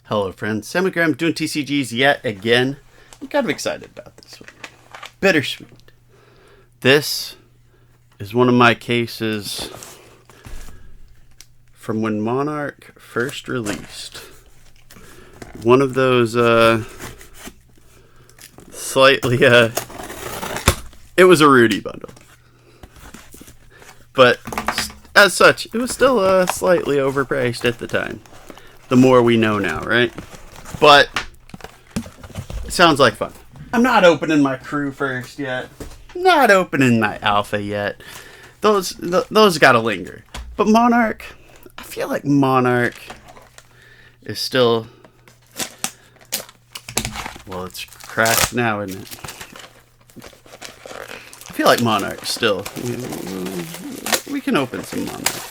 Hello friends, Sam Graham doing TCGs yet again. I'm kind of excited about this one. Bittersweet. This is one of my cases from when Monarch first released. One of those slightly it was a Rudy bundle. But as such, it was still slightly overpriced at the time. The more we know now, right? But it sounds like fun. I'm not opening my crew first yet. Not opening my alpha yet. Those gotta linger. But Monarch, I feel like Monarch is still, well, it's cracked now, isn't it? I feel like Monarch still. We can open some Monarch.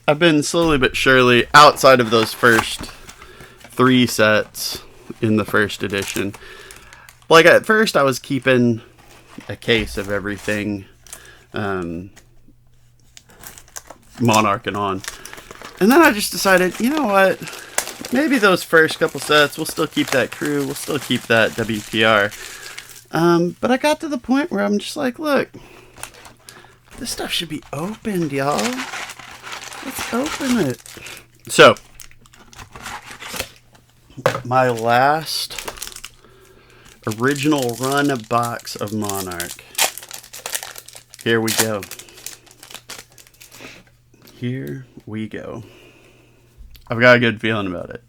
I've been slowly but surely, outside of those first 3 sets in the first edition. Like at first I was keeping a case of everything Monarch and on. And then I just decided, you know what? Maybe those first couple sets, we'll still keep that crew, we'll still keep that WPR. But I got to the point where I'm just like, look, this stuff should be opened, y'all. Let's open it. So, my last original run box of Monarch. Here we go. Here we go. I've got a good feeling about it.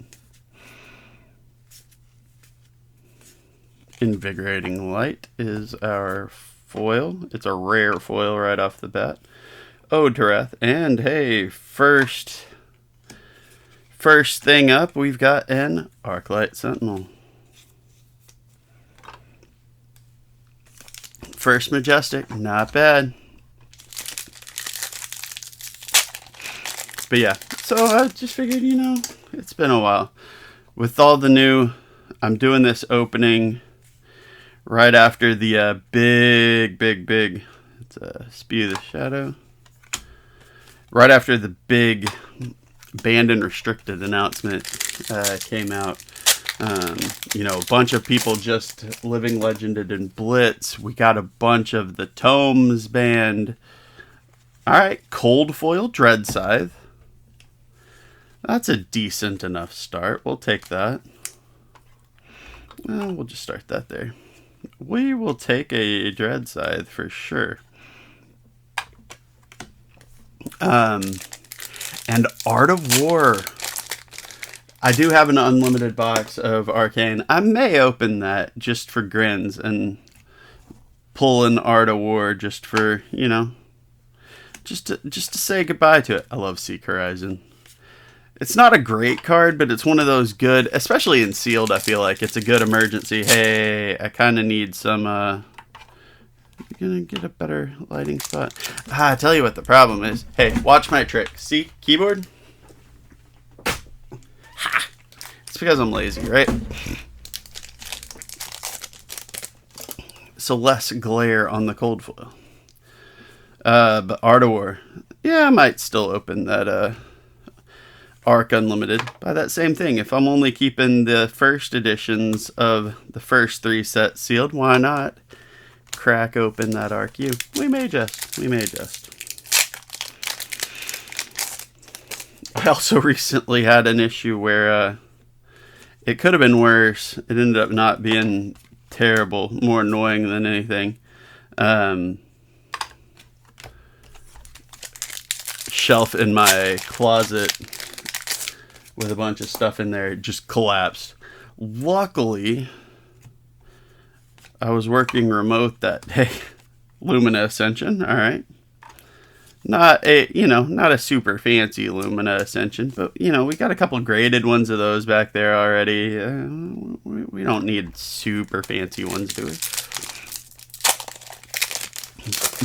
Invigorating Light is our foil. It's a rare foil right off the bat. Ooooooold, and hey, first thing up, we've got an Arclight Sentinel. First Majestic, not bad. But yeah, so I just figured, you know, it's been a while. With all the new, I'm doing this opening right after the big, it's a Spew the Shadow. Right after the big banned and restricted announcement came out, you know, a bunch of people just living legended in Blitz. We got a bunch of the tomes banned. All right, Cold Foil Dread Scythe. That's a decent enough start. We'll take that. Well, we'll just start that there. We will take a Dread Scythe for sure. And Art of War. I do have an unlimited box of Arcane. I may open that just for grins and pull an Art of War just for, you know, just to say goodbye to it. I love Seek Horizon. It's not a great card, but it's one of those good, especially in sealed. I feel like it's a good emergency. Hey, I kind of need some gonna get a better lighting spot. I tell you what the problem is. Hey, watch my trick. See, keyboard? Ha! It's because I'm lazy, right? So less glare on the cold foil. But Art of War. Yeah, I might still open that Arc Unlimited by that same thing. If I'm only keeping the first editions of the first 3 sets sealed, why not crack open that RQ? We may just. I also recently had an issue where it could have been worse. It ended up not being terrible, more annoying than anything. Shelf in my closet with a bunch of stuff in there just collapsed. Luckily, I was working remote that day. Lumina Ascension, all right. Not a super fancy Lumina Ascension, but, you know, we got a couple graded ones of those back there already. We don't need super fancy ones, do we?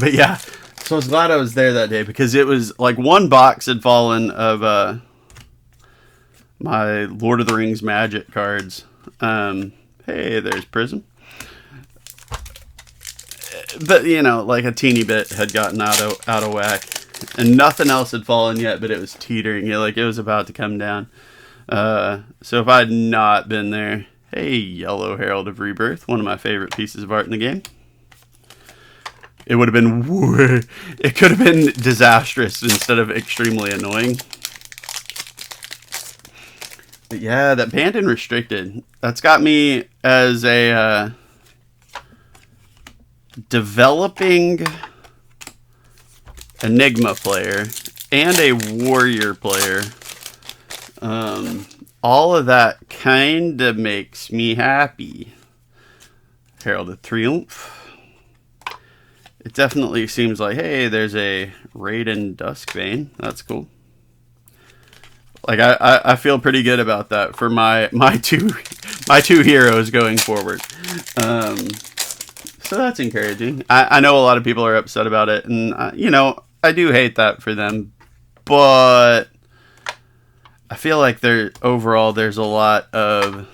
But yeah, so I was glad I was there that day because it was like one box had fallen of my Lord of the Rings Magic cards. Hey, there's Prism. But, you know, like a teeny bit had gotten out of whack. and nothing else had fallen yet, but it was teetering. Like it was about to come down. So if I had not been there, hey, Yellow Herald of Rebirth, one of my favorite pieces of art in the game. It would have been, it could have been disastrous instead of extremely annoying. But yeah, that banned and restricted, that's got me as a developing Enigma player and a warrior player. All of that kind of makes me happy. Herald of Triumph. It definitely seems like, hey, there's a Raiden Duskbane. That's cool. Like I feel pretty good about that for my two heroes going forward. So that's encouraging. I know a lot of people are upset about it, and you know, I do hate that for them, but I feel like overall there's a lot of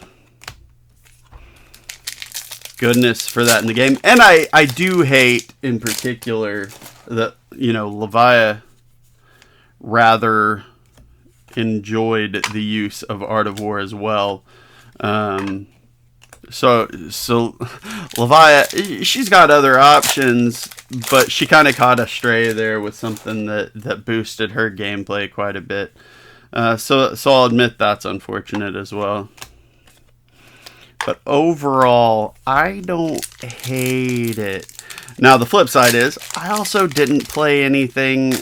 goodness for that in the game. And I do hate in particular that, you know, Leviah rather enjoyed the use of Art of War as well. So Leviah, she's got other options, but she kind of caught astray there with something that boosted her gameplay quite a bit. So I'll admit that's unfortunate as well. But overall, I don't hate it. Now, the flip side is, I also didn't play anything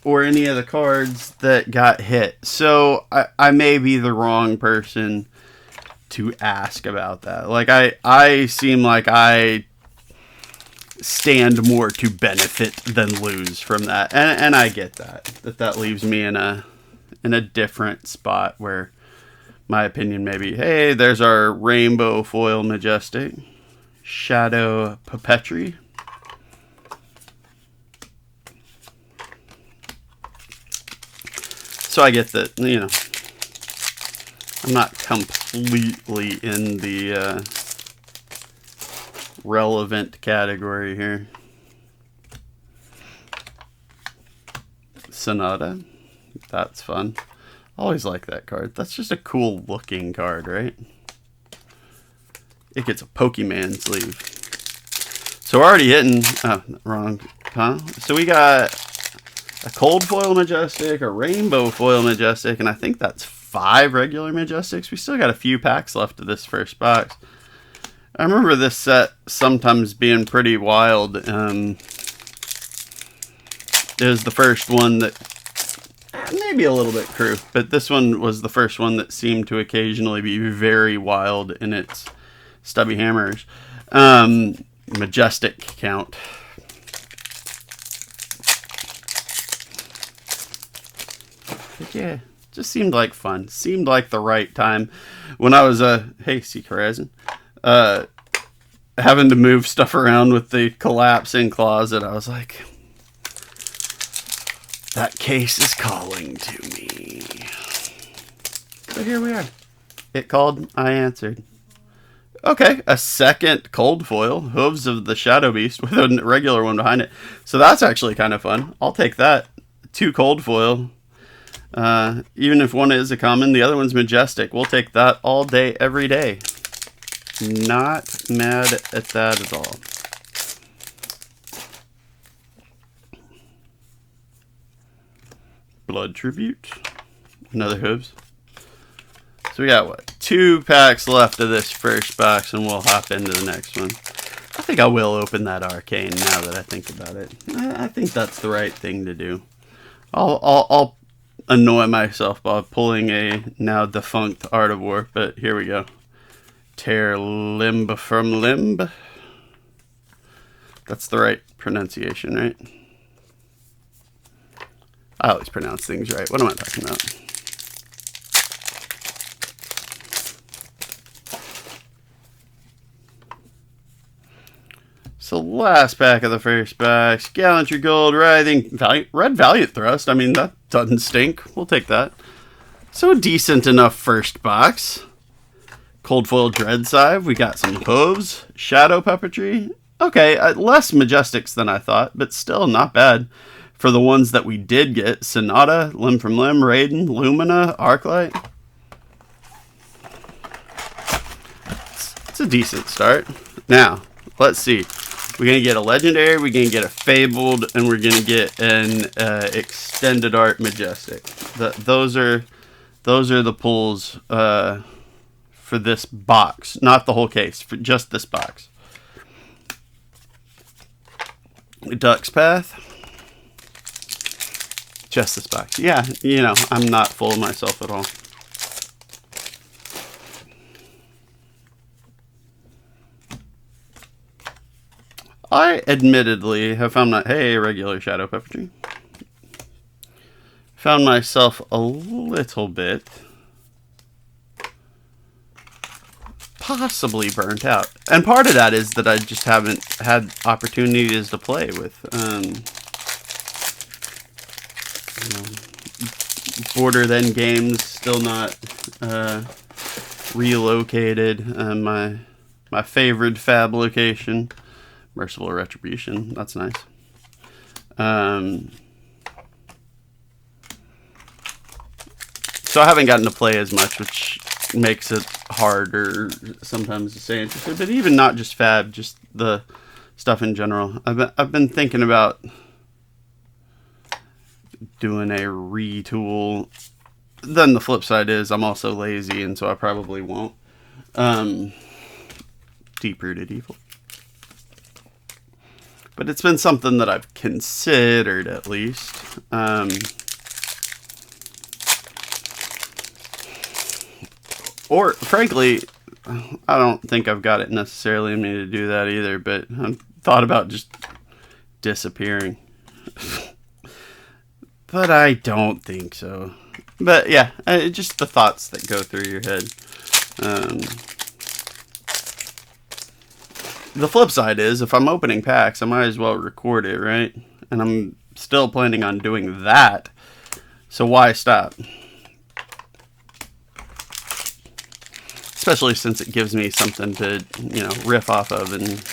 or any of the cards that got hit. So I may be the wrong person to ask about that. Like, I seem like I stand more to benefit than lose from that. And I get that leaves me in a different spot where my opinion may be, hey, there's our Rainbow Foil Majestic, Shadow Perpetry. So I get that, you know, I'm not completely in the relevant category here. Sonata, that's fun. Always like that card. That's just a cool looking card, right? It gets a Pokemon sleeve. So we're already hitting... Oh, wrong. Huh? So we got a Cold Foil Majestic, a Rainbow Foil Majestic, and I think that's 5 regular Majestics. We still got a few packs left of this first box. I remember this set sometimes being pretty wild. It was the first one that... maybe a little bit crew, but this one was the first one that seemed to occasionally be very wild in its stubby hammers. Majestic count. But yeah, just seemed like fun. Seemed like the right time. When I was, hey, Seek Horizon, having to move stuff around with the collapsing closet, I was like... that case is calling to me. So here we are. It called, I answered. Okay, a second cold foil, Hooves of the Shadow Beast, with a regular one behind it. So that's actually kind of fun. I'll take that. 2 cold foil. Even if one is a common, the other one's majestic. We'll take that all day, every day. Not mad at that at all. Blood Tribute. Another Hooves. So we got, what, 2 packs left of this first box, and we'll hop into the next one. I think I will open that Arcane now that I think about it. I think that's the right thing to do. I'll annoy myself by pulling a now defunct Art of War, but here we go. Tear limb from limb. That's the right pronunciation, right? I always pronounce things right. What am I talking about? So last pack of the first box. Gallantry Gold, Writhing, Red Valiant Thrust. I mean, that doesn't stink. We'll take that. So a decent enough first box. Cold Foil Dread Scythe. We got some Hooves. Shadow Puppetry. Okay, less Majestics than I thought, but still not bad. For the ones that we did get, Sonata, Limb from Limb, Raiden, Lumina, Arclight. It's a decent start. Now, let's see. We're going to get a Legendary, we're going to get a Fabled, and we're going to get an Extended Art Majestic. Those are the pulls for this box. Not the whole case, for just this box. Duck's Path. Just this box. Yeah, you know, I'm not full of myself at all. I admittedly have found regular Shadow Pepper Tree. Found myself a little bit possibly burnt out. And part of that is that I just haven't had opportunities to play with. Border then games still not relocated. My favorite fab location, Merciful Retribution. That's nice. So I haven't gotten to play as much, which makes it harder sometimes to stay interested. But even not just fab, just the stuff in general. I've been thinking about doing a retool. Then the flip side is I'm also lazy, and so I probably won't. Deep-rooted evil. But it's been something that I've considered, at least. Or, frankly, I don't think I've got it necessarily in me to do that either, but I've thought about just disappearing. But I don't think so. But, yeah, just the thoughts that go through your head. The flip side is, if I'm opening packs, I might as well record it, right? And I'm still planning on doing that. So why stop? Especially since it gives me something to, riff off of and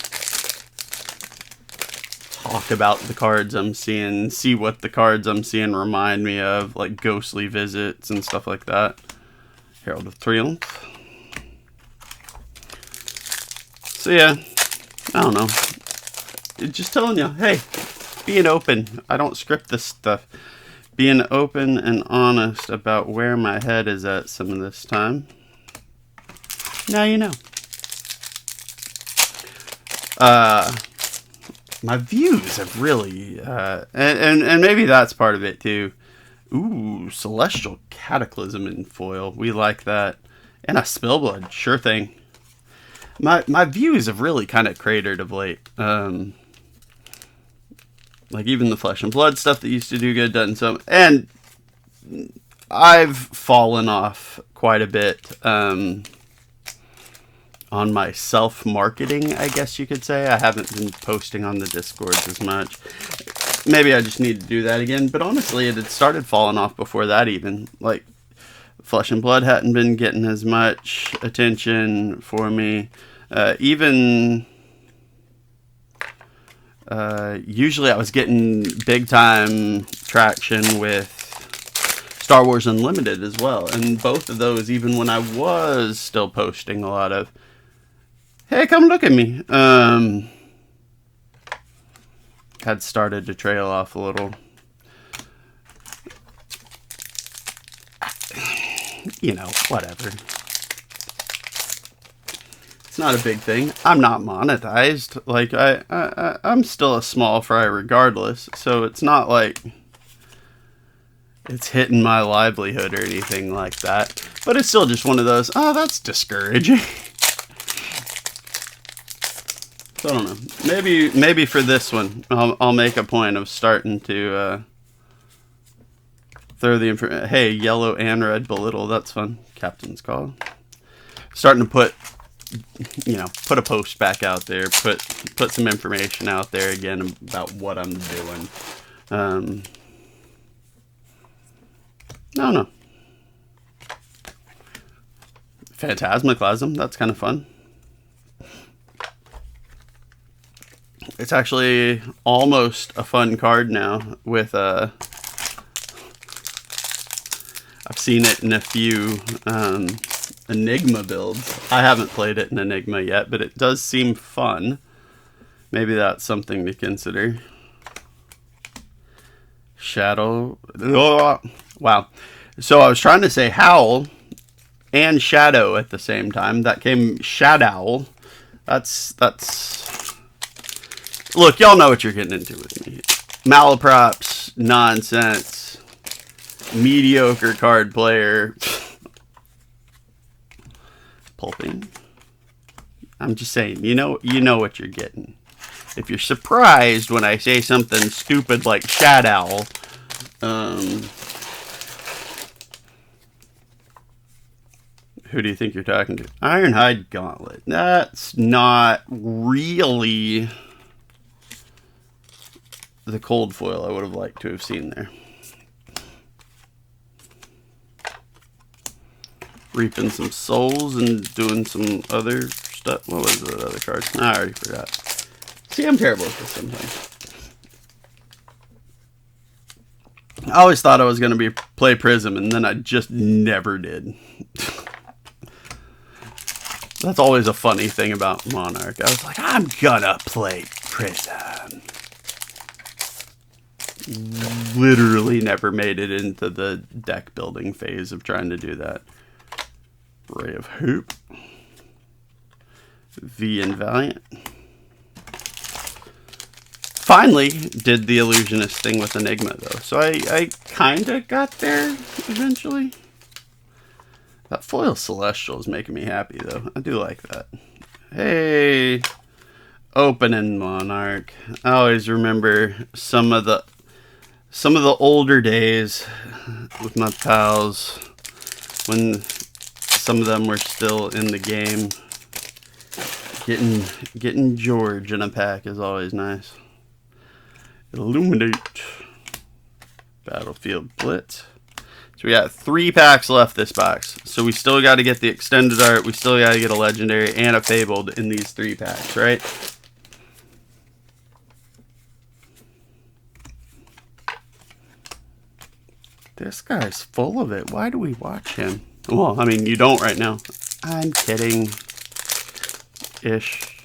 talk about the cards I'm seeing, see what the cards I'm seeing remind me of, like Ghostly Visits and stuff like that. Herald of Triumph. So yeah, I don't know. Just telling you, hey, being open. I don't script this stuff. Being open and honest about where my head is at some of this time. Now you know. My views have really, and maybe that's part of it too. Ooh, Celestial Cataclysm in foil. We like that. And a Spellblood, sure thing. My views have really kind of cratered of late. Like even the Flesh and Blood stuff that used to do good doesn't. So, and I've fallen off quite a bit. On my self-marketing, I guess you could say. I haven't been posting on the Discords as much. Maybe I just need to do that again. But honestly, it had started falling off before that even. Like, Flesh and Blood hadn't been getting as much attention for me. Usually I was getting big-time traction with Star Wars Unlimited as well. And both of those, even when I was still posting a lot of, hey, come look at me, had started to trail off a little. Whatever. It's not a big thing. I'm not monetized. Like, I'm still a small fry regardless, so it's not like it's hitting my livelihood or anything like that. But it's still just one of those, oh, that's discouraging. So I don't know. Maybe for this one, I'll make a point of starting to throw the information. Hey, yellow and red belittle. That's fun. Captain's Call. Starting to put a post back out there. Put some information out there again about what I'm doing. I don't know. Phantasmaclasm. That's kind of fun. It's actually almost a fun card now with I've seen it in a few Enigma builds. I haven't played it in Enigma yet, but it does seem fun. Maybe that's something to consider. Shadow. Oh, wow. So I was trying to say Howl and Shadow at the same time. That came Shadow. That's... Look, y'all know what you're getting into with me. Malaprops, nonsense, mediocre card player. Pulping. I'm just saying, you know what you're getting. If you're surprised when I say something stupid like Shadow, who do you think you're talking to? Ironhide Gauntlet. That's not really the cold foil I would have liked to have seen there. Reaping some souls and doing some other stuff. What was the other card? I already forgot. See, I'm terrible at this sometimes. I always thought I was going to play Prism, and then I just never did. That's always a funny thing about Monarch. I was like, I'm gonna play Prism. Literally never made it into the deck building phase of trying to do that. Ray of Hoop. V and Valiant. Finally did the Illusionist thing with Enigma, though. So I kind of got there eventually. That foil Celestial is making me happy, though. I do like that. Hey, opening Monarch. I always remember some of the older days with my pals when some of them were still in the game. Getting George in a pack is always nice. Illuminate. Battlefield Blitz. So we got 3 packs left this box. So we still got to get the extended art. We still got to get a legendary and a fabled in these 3 packs, right? This guy's full of it. Why do we watch him? Well, I mean, you don't right now. I'm kidding. Ish.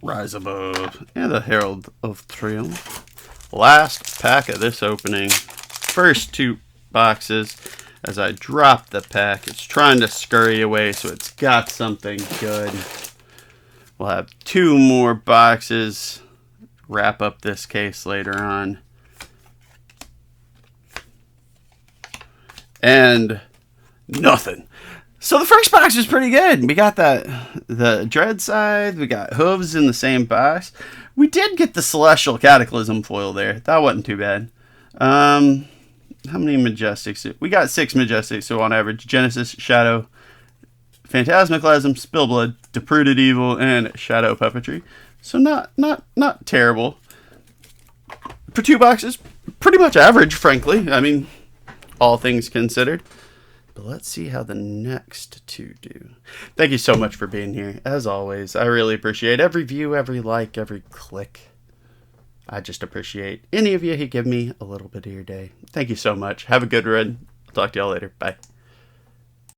Rise Above, and the Herald of Triumph. Last pack of this opening. First 2 boxes. As I drop the pack, it's trying to scurry away, so it's got something good. We'll have 2 more boxes. Wrap up this case later on. And nothing. So the first box is pretty good. We got the Dread side. We got Hooves in the same box. We did get the Celestial Cataclysm foil there. That wasn't too bad. How many Majestics? We got 6 Majestics, so on average. Genesis, Shadow, Phantasmaclasm, Spillblood, Depruded Evil, and Shadow Puppetry. So not terrible. For 2 boxes, pretty much average, frankly. I mean, all things considered. But let's see how the next 2 do. Thank you so much for being here. As always, I really appreciate every view, every like, every click. I just appreciate any of you who give me a little bit of your day. Thank you so much. Have a good run. I'll talk to y'all later. Bye.